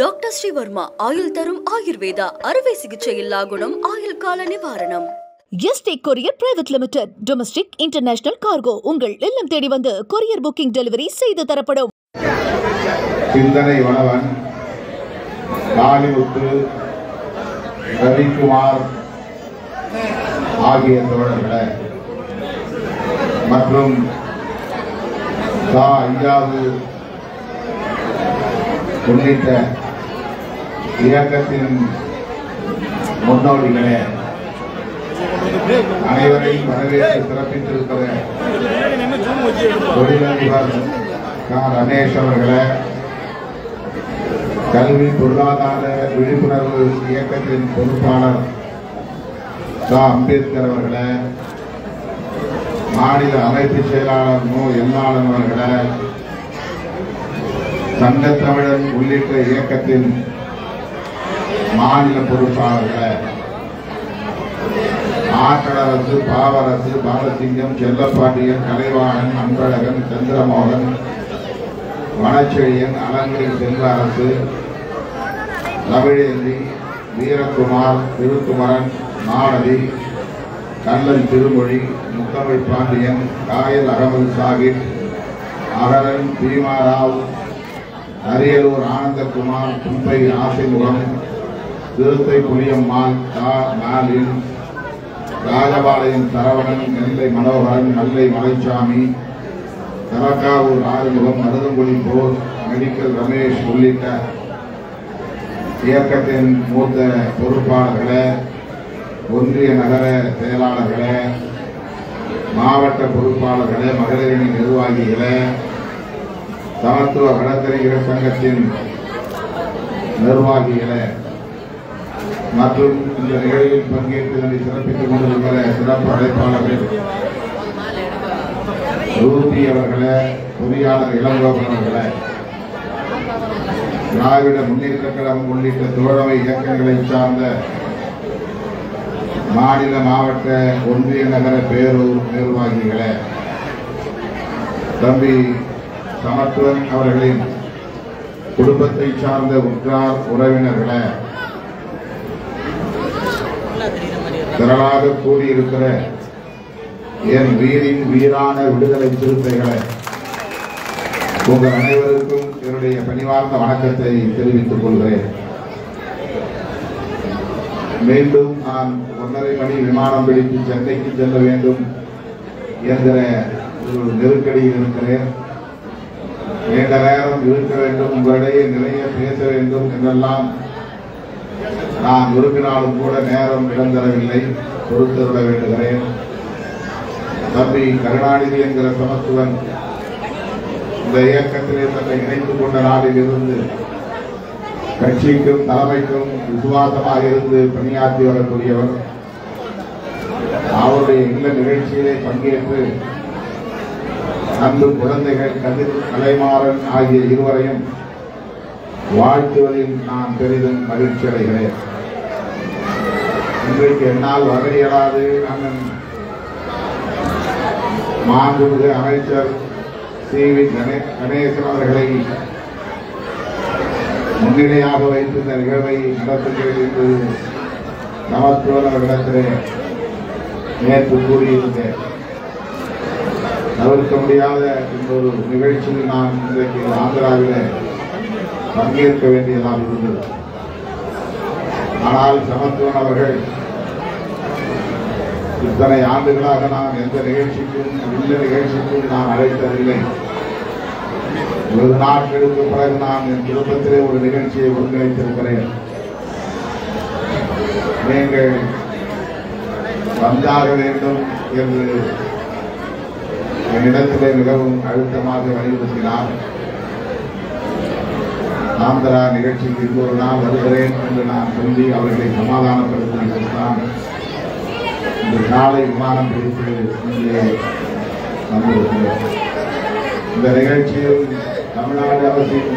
Doctor Sreevarma ஆயுள் தரும் ஆயுர்வேதா அறுவை சிகிச்சையில்லா குணம் ஆயுள் கால நிவாரணம். Yesterday courier private limited. Domestic international cargo உங்கள் இல்லம் தேடி வந்து கொரியர் புக்கிங் டெலிவரி செய்து தரப்படும். சிந்தனை வளவன், காளிமுத்து, ரவிக்குமார் ஆகிய தோழர்களே மற்றும் ஐயாவது உள்ளிட்ட இயக்கத்தின் முன்னோடிகளே, அனைவரையும் வரவேற்று சிறப்பித்திருக்கிற தொழிலதிபர் ரமேஷ் அவர்களே, கல்வி பொருளாதார விழிப்புணர்வு இயக்கத்தின் பொறுப்பாளர் அம்பேத்கர் அவர்களே, மாநில அமைப்பு செயலாளர் மு எம்மாளன் அவர்களே, சங்கத்தமிழன் உள்ளிட்ட இயக்கத்தின் மாநில பொறுப்பாளர்களே, ஆற்றலரசு, பாவரசு, பாலசிங்கம், செல்லப்பாண்டியன், கலைவாணன், அன்பழகன், சந்திரமோகன், வனச்செழியன், அலங்கரி செல்வ அரசு, தமிழேந்தி, வீரகுமார், திருக்குமரன், மாணவி, கல்லன் திருமொழி, முத்தமிழ் பாண்டியன், காயல் அகமது சாகிப், அகரன், பீமாராவ், அரியலூர் ஆனந்தகுமார், தும்பை ஆசிமுகம், திருத்தை புளியம்மாள், மாலின், ராஜபாளையம் சரவணன், நெல்லை மனோகரன், நெல்லை மலைச்சாமி, தலக்காவூர் ஆறுமுகம், மருதங்குடி போர், மெடிக்கல் ரமேஷ் உள்ளிட்ட இயக்கத்தின் மூத்த பொறுப்பாளர்களே, ஒன்றிய நகர செயலாளர்களே, மாவட்ட பொறுப்பாளர்களே, மகளிரணி நிர்வாகிகளே, சமத்துவ வழக்கறிஞர் சங்கத்தின் நிர்வாகிகளே மற்றும் இந்த நிகழ்வில் பங்கேற்று சிறப்பித்துக் கொண்டிருக்கிற சிறப்பு அழைப்பாளர்கள் ரூபி அவர்களே, பொறியாளர் இளங்கோவன் அவர்களே, திராவிட முன்னேற்ற கழகம் உள்ளிட்ட தோழமை இயக்கங்களை சார்ந்த மாநில மாவட்ட ஒன்றிய நகர பேரூர் நிர்வாகிகளே, தம்பி சமத்துவன் அவர்களின் குடும்பத்தை சார்ந்த உற்றார் உறவினர்களே, திரளாக கூடியிருக்கிற என் வீரின் வீரான விடுதலை சிறுத்தைகளே, உங்கள் அனைவருக்கும் என்னுடைய பணிவார்ந்த வணக்கத்தை தெரிவித்துக் கொள்கிறேன். மீண்டும் நான் 1:30 மணி விமானம் பிடித்து சென்னைக்கு செல்ல வேண்டும் என்கிற ஒரு நெருக்கடியில் இருக்கிறேன். நீண்ட நேரம் இருக்க வேண்டும், உங்களிடையே நிறைய பேச வேண்டும் என்றெல்லாம் நான் விரும்பினாலும் கூட நேரம் இடந்தரவில்லை. பொறுத்திருட வேண்டுகிறேன். தம்பி கருணாநிதி என்கிற சமத்துவன் இந்த இயக்கத்திலே தன்னை இணைத்துக் கொண்ட நாளில் இருந்து கட்சிக்கும் தலைமைக்கும் விசுவாசமாக இருந்து பணியாற்றி வரக்கூடியவர். அவருடைய இல்ல நிகழ்ச்சியிலே பங்கேற்று அன்பு குழந்தைகள் கதிர் கலைமாறன் ஆகிய இருவரையும் வாழ்த்துவதில் நான் பெரிதும் மகிழ்ச்சி அடைகிறேன். இன்றைக்கு என்னால் வர இயலாது. அண்ணன் மாண்புமிகு அமைச்சர் சி.வி. கணேசன் அவர்களை முன்னிலையாக வைத்து இந்த நிகழ்வை நடத்துகிறேன் என்று சமத்துவன் அவர்களிடத்திலே நேற்று கூறியிருந்தேன். தவிர்க்க முடியாத இந்த ஒரு நிகழ்ச்சியில் நான் இன்றைக்கு ஆந்திராவிலே பங்கேற்க வேண்டியதாக இருந்தது. ஆனால் சமத்துவன் அவர்கள் இத்தனை ஆண்டுகளாக நான் எந்த நிகழ்ச்சிக்கும் இல்ல நிகழ்ச்சிக்கும் நான் அழைத்ததில்லை. 1 நாட்களுக்கு பிறகு நான் என் குடும்பத்திலே ஒரு நிகழ்ச்சியை ஒருங்கிணைத்திருக்கிறேன். நீங்கள் வந்தாக வேண்டும் என்று என்னிடத்திலே மிகவும் அழுத்தமாக வலியுறுத்தினார். ஆந்திரா நிகழ்ச்சிக்கு இன்னொரு நாள் வருகிறேன் என்று நான் சொல்லி அவர்களை சமாதானப்படுத்தினான். இந்த காலை விமானம் பிடித்து இங்கே வந்திருக்கிறேன். இந்த நிகழ்ச்சியில் தமிழ்நாடு அரசின்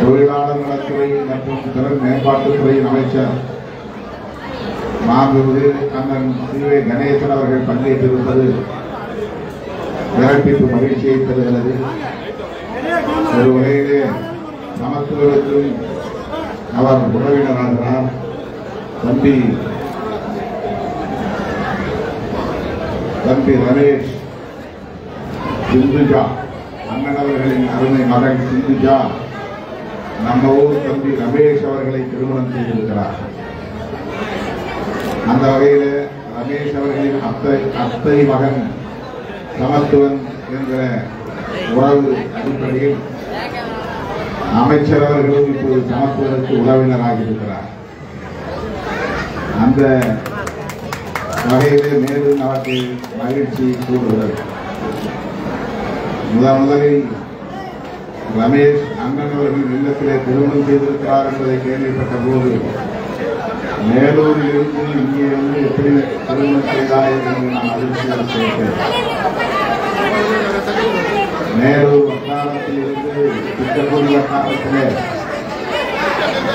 தொழிலாளர் நலத்துறை மற்றும் திறன் மேம்பாட்டுத்துறையின் அமைச்சர் மாண்புமிகு அண்ணன் சி.வி. கணேசன் அவர்கள் பங்கேற்றிருப்பது பிறப்பிப்பு மகிழ்ச்சியை தருகிறது. ஒரு வகையிலே சமத்துவத்துக்கும் அவர் உறவினராகிறார். தம்பி ரமேஷ் சிந்துஜா, அண்ணன் அவர்களின் அருமை மகன் சிந்துஜா நம்ம ஊர் தம்பி ரமேஷ் அவர்களை திருமணம் செய்திருக்கிறார். அந்த வகையில் ரமேஷ் அவர்களின் அத்தை மகன் சமத்துவன் என்ற உறவு அடிப்படையில் அமைச்சர் அவர்களும் இப்போது சமத்துவனுக்கு உறவினராக இருக்கிறார். அந்த வகையிலே மேலும் அவருக்கு மகிழ்ச்சி கூறுகிறது. முதலில் ரமேஷ் அண்ணன் அவர்கள் இல்லத்திலே திருமணம் செய்திருக்கிறார் என்பதை கேள்விப்பட்ட போது மேலூரில் இருந்து இங்கே வந்து எப்படி திருமணம் செய்தாய் என்று நான் அதிர்ச்சியாக கேட்டேன். மேலூர் வட்டாரத்தில் இருந்து திட்டக்குடி வட்டாரத்திலே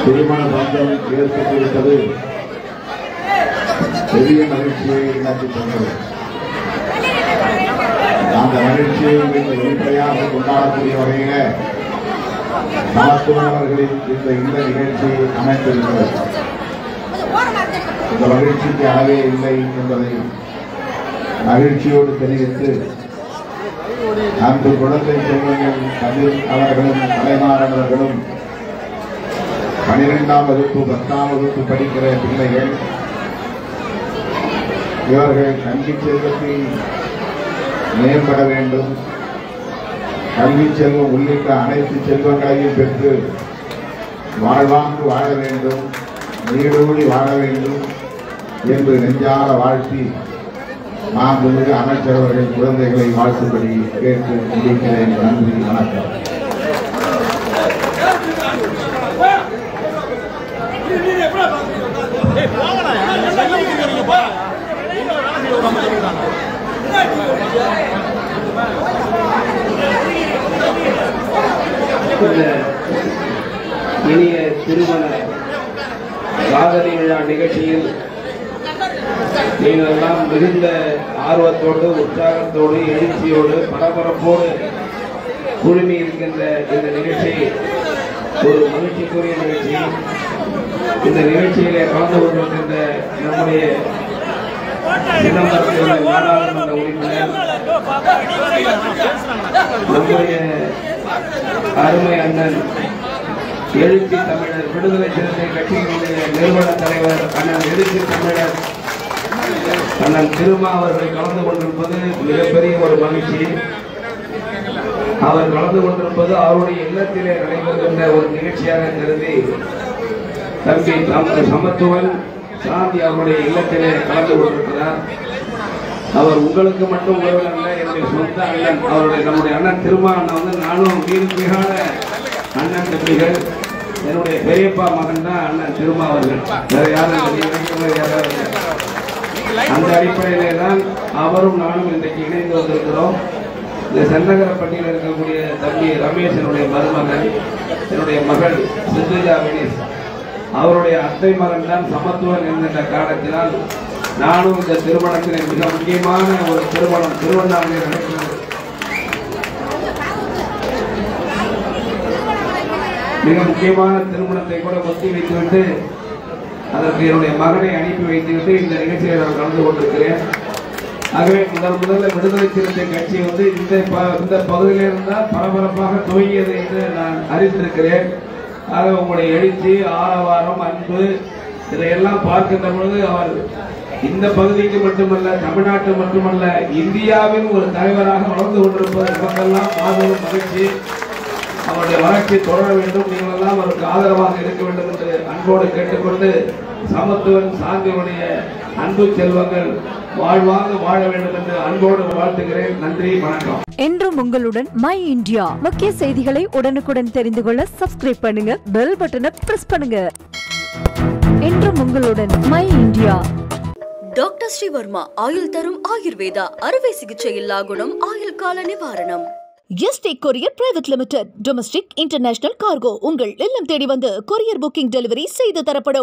திருமண பந்தம் ஏற்பட்டுவிட்டது பெரிய மகிழ்ச்சியை எனக்கு தந்தது. அந்த மகிழ்ச்சியை வெளிப்படையாக கொண்டாடக்கூடிய வகையில சமத்துவன் அவர்களின் இந்த நிகழ்ச்சி அமைந்திருக்கிறது. இந்த மகிழ்ச்சிக்கு அளவே இல்லை என்பதை மகிழ்ச்சியோடு தெரிவித்து அன்பு குழந்தை செல்வங்கள் கதிர் அவர்களும் கலைமாறன் அவர்களும் 12ஆம் வகுப்பு 10ஆம் வகுப்பு படிக்கிற பிள்ளைகள் இவர்கள் கல்வி செல்வத்தில் மேம்பட வேண்டும், கல்வி செல்வம் உள்ளிட்ட அனைத்து செல்வங்களையும் பெற்று வாழ்வாங்கு வாழ வேண்டும், நீடூழி வாழ வேண்டும் என்று நெஞ்சார வாழ்த்தி மாண்புமிகு அமைச்சர் அவர்கள் குழந்தைகளை வாழ்த்தும்படி கேட்டு முடிக்கிறேன். நன்றி, வணக்கம். இனிய திருமண காதலி விழா நிகழ்ச்சியில் நீங்கள் எல்லாம் மிகுந்த ஆர்வத்தோடு, உற்சாகத்தோடு, எழுச்சியோடு, பரபரப்போடு குழுமி இருக்கின்ற இந்த நிகழ்ச்சி ஒரு மகிழ்ச்சிக்குரிய நிகழ்ச்சி. இந்த நிகழ்ச்சியிலே கலந்து கொண்டிருக்கின்ற நம்முடைய சிதம்பரத்தில் நாடாளுமன்ற உறுப்பினர், நம்முடைய அருமை அண்ணன் எழுச்சி தமிழர் விடுதலை சிறுத்தை கட்சியினுடைய நிறுவன தலைவர் அண்ணன் எழுச்சி தமிழர் அண்ணன் திருமா அவர்களை கலந்து கொண்டிருப்பது மிகப்பெரிய ஒரு மகிழ்ச்சி. அவர் கலந்து கொண்டிருப்பது அவருடைய இல்லத்திலே நடைபெறுகின்ற ஒரு நிகழ்ச்சியாக கருதி தம்பி சமத்துவன் சாந்தி அவருடைய இல்லத்திலே கலந்து கொண்டிருக்கிறார். அவர் உங்களுக்கு மட்டும் உறவினர், என்னுடைய சொந்த அண்ணன், அவருடைய நம்முடைய அண்ணன் திருமா அண்ணன் வந்து நானும் மிகான அண்ணன் தம்பிகள். என்னுடைய பெரியப்பா மகன் தான் அண்ணன் திருமா அவர்கள், வேற யாரும். அந்த அடிப்படையிலே தான் அவரும் நானும் இன்றைக்கு இணைந்து வந்திருக்கிறோம். இந்த சென்னகரப்பட்டியில் இருக்கக்கூடிய தம்பி ரமேஷனுடைய மருமகன், என்னுடைய மகள் சிந்துஜா வினேஷ், அவருடைய அத்தை மகன் தான் சமத்துவன் என்கின்ற காரணத்தினால் நானும் இந்த திருமணத்திலே மிக முக்கியமான ஒரு திருமணம் திருவண்ணாமலையில் நடக்கிறது. மிக முக்கியமான திருமணத்தை கூட ஒத்தி வைத்துவிட்டு அதற்கு என்னுடைய மகனை அனுப்பி வைத்துவிட்டு இந்த நிகழ்ச்சியை நான் கலந்து கொண்டிருக்கிறேன். ஆகவே முதல்ல விடுதலை சிறுத்தை கட்சி வந்து இந்த பகுதியிலிருந்து தான் பரபரப்பாக துவங்கியது என்று நான் அறிந்திருக்கிறேன். ஆக உங்களுடைய எழுச்சி, ஆரவாரம், அன்பு இதையெல்லாம் பார்க்கின்ற பொழுது அவர் இந்த பகுதிக்கு மட்டுமல்ல, தமிழ்நாட்டு மட்டுமல்ல, இந்தியாவின் ஒரு தலைவராக வளர்ந்து கொண்டிருப்பது நமக்கெல்லாம் மாபெரும் மகிழ்ச்சி. அவருடைய வளர்ச்சி தொடர வேண்டும், நீங்கள் எல்லாம் அவருக்கு ஆதரவாக இருக்க வேண்டும் என்று அன்போடு கேட்டுக்கொண்டு, சமத்துவன் சாந்தியுடைய அன்பு செல்வங்கள் வாழ்வாங்க வாழ வேண்டும் என்று அன்போடு வாழ்த்துகிறேன். நன்றி, வணக்கம். என்றும் உங்களுடன் மை இந்தியா. முக்கிய செய்திகளை உடனுக்குடன் தெரிந்து கொள்ள சப்ஸ்கிரைப் பண்ணுங்க, பெல் பட்டனை பிரஸ் பண்ணுங்க. என்றும் உங்களுடன் மை இந்தியா. டாக்டர் ஸ்ரீவர்மா ஆயுள் தரும் ஆயுர்வேதா அறுவை சிகிச்சை இல்லா குணம், ஆயுள் கால நிவாரணம். Yesterday courier private limited, domestic international cargo உங்கள் இல்லம் தேடி வந்து கொரியர் புக்கிங் டெலிவரி செய்து தரப்படும்.